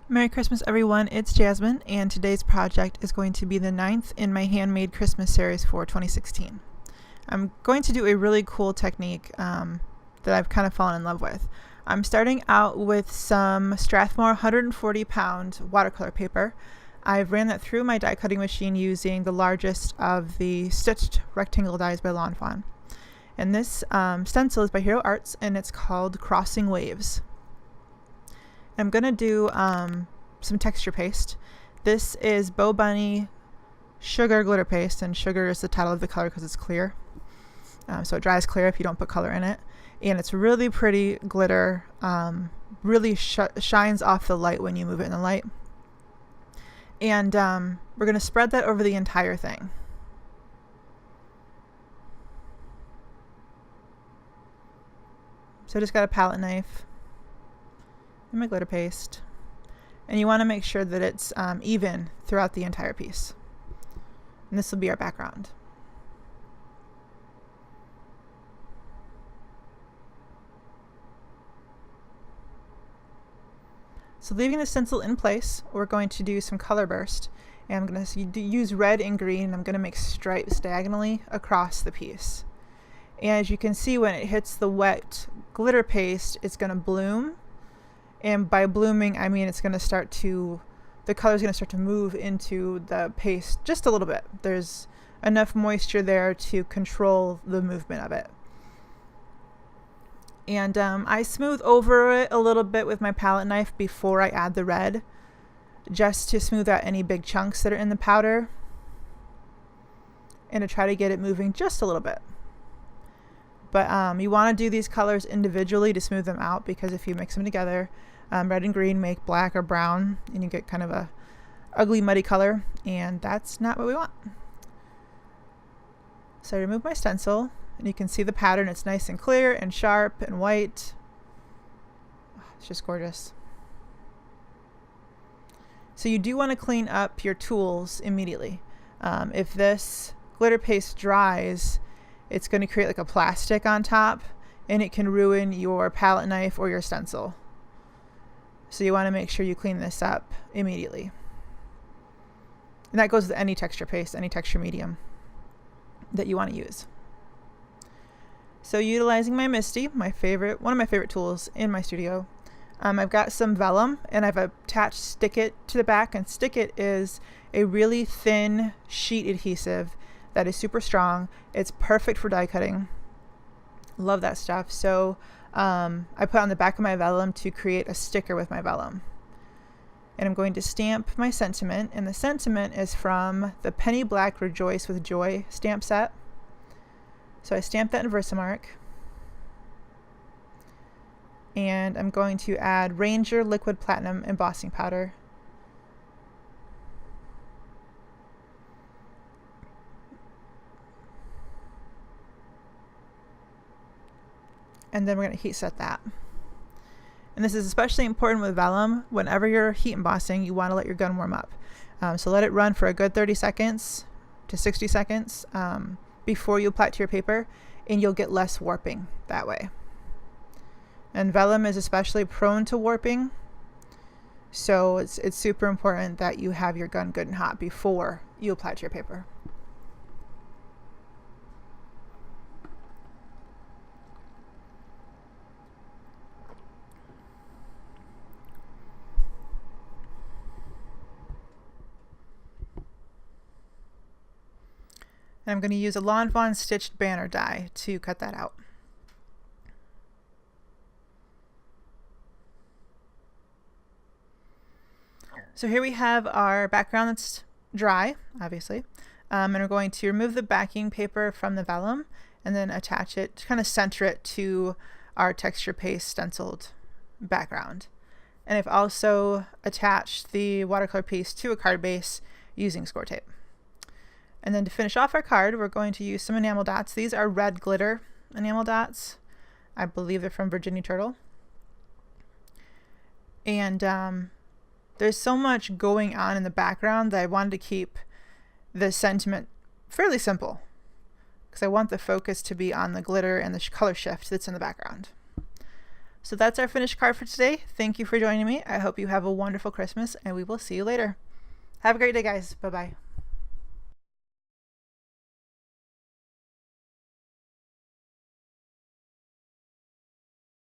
Merry Christmas everyone, it's Jasmine, and today's project is going to be the 9th in my Handmade Christmas Series for 2016. I'm going to do a really cool technique that I've kind of fallen in love with. I'm starting out with some Strathmore 140 pound watercolor paper. I've ran that through my die cutting machine using the largest of the stitched rectangle dies by Fawn. And this stencil is by Hero Arts, and it's called Crossing Waves. I'm going to do some texture paste. This is BoBunny Sugar Glitter Paste, and sugar is the title of the color because it's clear. So it dries clear if you don't put color in it. And it's really pretty glitter, really shines off the light when you move it in the light. And we're going to spread that over the entire thing. So I just got a palette knife and my glitter paste, and you want to make sure that it's even throughout the entire piece, and this will be our background. So leaving the stencil in place, we're going to do some Colorburst, and I'm going to use red and green, and I'm going to make stripes diagonally across the piece. And as you can see, when it hits the wet glitter paste, it's going to bloom. And by blooming, I mean it's going to start to, the color is going to start to move into the paste just a little bit. There's enough moisture there to control the movement of it. And I smooth over it a little bit with my palette knife before I add the red, just to smooth out any big chunks that are in the powder, and to try to get it moving just a little bit. But you want to do these colors individually to smooth them out, because if you mix them together, red and green make black or brown, and you get kind of a ugly muddy color, and that's not what we want. So I remove my stencil, and you can see the pattern. It's nice and clear and sharp and white. It's just gorgeous. So you do want to clean up your tools immediately. If this glitter paste dries, it's going to create like a plastic on top, and it can ruin your palette knife or your stencil. So you want to make sure you clean this up immediately. And that goes with any texture paste, any texture medium that you want to use. So utilizing my Misty, one of my favorite tools in my studio, I've got some Vellum, and I've attached Stick It to the back. And Stick It is a really thin sheet adhesive that is super strong. It's perfect for die cutting. Love that stuff. So I put on the back of my Vellum to create a sticker with my Vellum. And I'm going to stamp my sentiment, and the sentiment is from the Penny Black Rejoice with Joy stamp set. So I stamped that in Versamark. And I'm going to add Ranger Liquid Platinum embossing powder. And then we're going to heat set that. And this is especially important with Vellum. Whenever you're heat embossing, you want to let your gun warm up. So let it run for a good 30 seconds to 60 seconds before you apply it to your paper, and you'll get less warping that way. And Vellum is especially prone to warping, so it's super important that you have your gun good and hot before you apply it to your paper. And I'm going to use a Fawn stitched banner die to cut that out. So here we have our background that's dry, obviously. And we're going to remove the backing paper from the Vellum and then attach it, kind of center it to our texture paste stenciled background. And I've also attached the watercolor piece to a card base using Scor-tape. And then to finish off our card, we're going to use some enamel dots. These are red glitter enamel dots. I believe they're from Virginia Turtle. And there's so much going on in the background that I wanted to keep the sentiment fairly simple, because I want the focus to be on the glitter and the color shift that's in the background. So that's our finished card for today. Thank you for joining me. I hope you have a wonderful Christmas, and we will see you later. Have a great day, guys. Bye-bye.